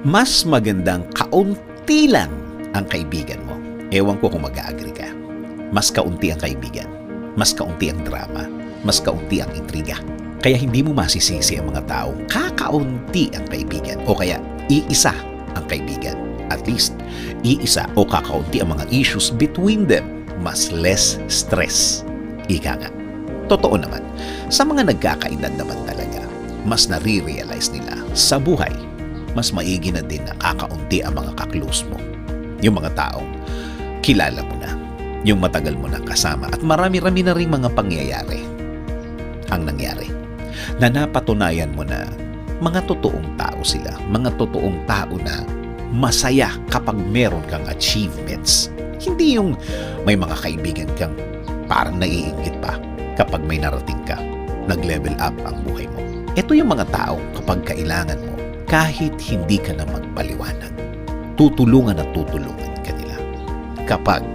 mas magandang kaunti lang ang kaibigan mo. Ewan ko kung mag-a-agree ka. Mas kaunti ang kaibigan, mas kaunti ang drama, mas kaunti ang intriga. Kaya hindi mo masisisi ang mga taong kakaunti ang kaibigan o kaya iisa ang kaibigan. At least, iisa o kakaunti ang mga issues between them, mas less stress. Ika nga. Totoo naman, sa mga nagkakaedad naman talaga, mas nare-realize nila sa buhay, mas maigi na din na kakaunti ang mga kaklose mo. Yung mga taong kilala mo na, yung matagal mo na kasama at marami-rami na rin mga pangyayari ang nangyari na napatunayan mo na mga totoong tao sila, mga totoong tao na masaya kapag meron kang achievements. Hindi yung may mga kaibigan kang parang naiinggit pa kapag may narating ka, nag-level up ang buhay mo. Ito yung mga tao kapag kailangan mo, kahit hindi ka na magpaliwanag, tutulungan at tutulungan ka nila kapag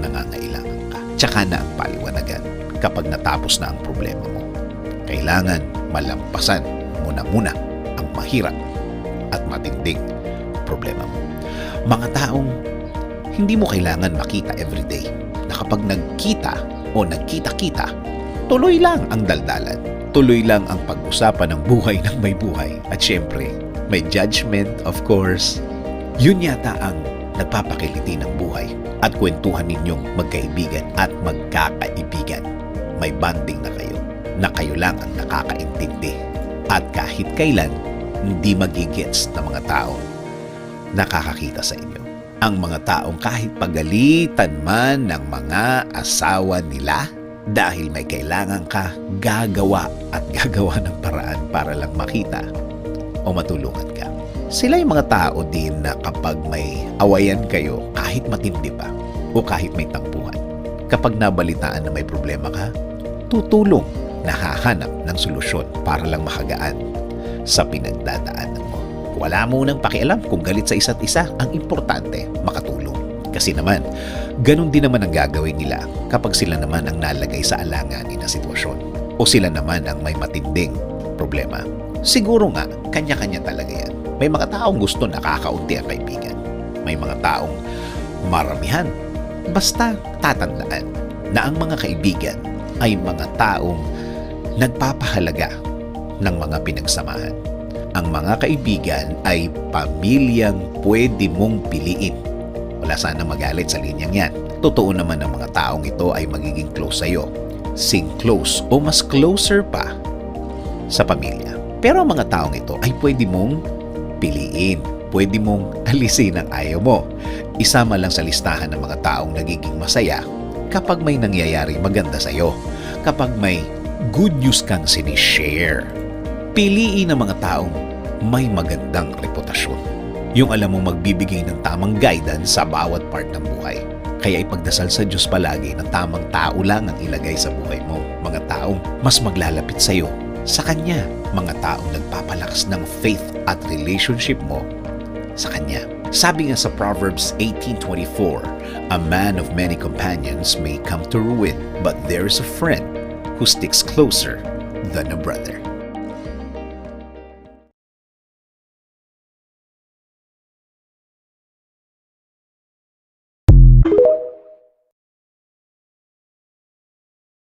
nangangailangan ka. Tsaka na ang paliwanagan kapag natapos na ang problema mo. Kailangan malampasan muna ang mahirap at matinding problema mo. Mga taong hindi mo kailangan makita everyday, na kapag nagkita o nagkita-kita, tuloy lang ang daldalan. Tuloy lang ang pag-usapan ng buhay ng may buhay. At syempre, may judgment, of course. Yun yata ang nagpapakiliti ng buhay at kwentuhan ninyong magkaibigan at magkakaibigan. May bonding na kayo lang ang nakakaintindi. At kahit kailan, hindi magigets ng mga tao nakakakita sa inyo. Ang mga taong kahit pagalitan man ng mga asawa nila, dahil may kailangan ka, gagawa at gagawa ng paraan para lang makita o matulungan ka. Sila yung mga tao din na kapag may awayan kayo, kahit matindi pa o kahit may tampuhan, kapag nabalitaan na may problema ka, tutulong, nahahanap ng solusyon para lang makagaan sa pinagdadaanan mo. Wala mo nang pakialam kung galit sa isa't isa. Ang importante, makatulong. Kasi naman, ganun din naman ang gagawin nila kapag sila naman ang nalagay sa alanganin na sitwasyon o sila naman ang may matinding problema. Siguro nga, kanya-kanya talaga yan. May mga taong gusto nakakaunti ang kaibigan. May mga taong maramihan. Basta tatandaan na ang mga kaibigan ay mga taong nagpapahalaga ng mga pinagsamahan. Ang mga kaibigan ay pamilyang pwede mong piliin. Wala sana magalit sa linyang yan. Totoo naman ang mga taong ito ay magiging close sa'yo. Sing close o mas closer pa sa pamilya. Pero ang mga taong ito ay pwede mong piliin. Pwede mong alisin ang ayaw mo. Isama lang sa listahan ng mga taong nagiging masaya kapag may nangyayari maganda sa'yo. Kapag may good news kang sinishare. Piliin ang mga taong may magandang reputasyon. Yung alam mong magbibigay ng tamang guidance sa bawat part ng buhay. Kaya ipagdasal sa Diyos palagi na tamang tao lang ang ilagay sa buhay mo. Mga taong mas maglalapit sa iyo sa Kanya. Mga taong nagpapalakas ng faith at relationship mo sa Kanya. Sabi nga sa Proverbs 18:24, a man of many companions may come to ruin, but there is a friend who sticks closer than a brother.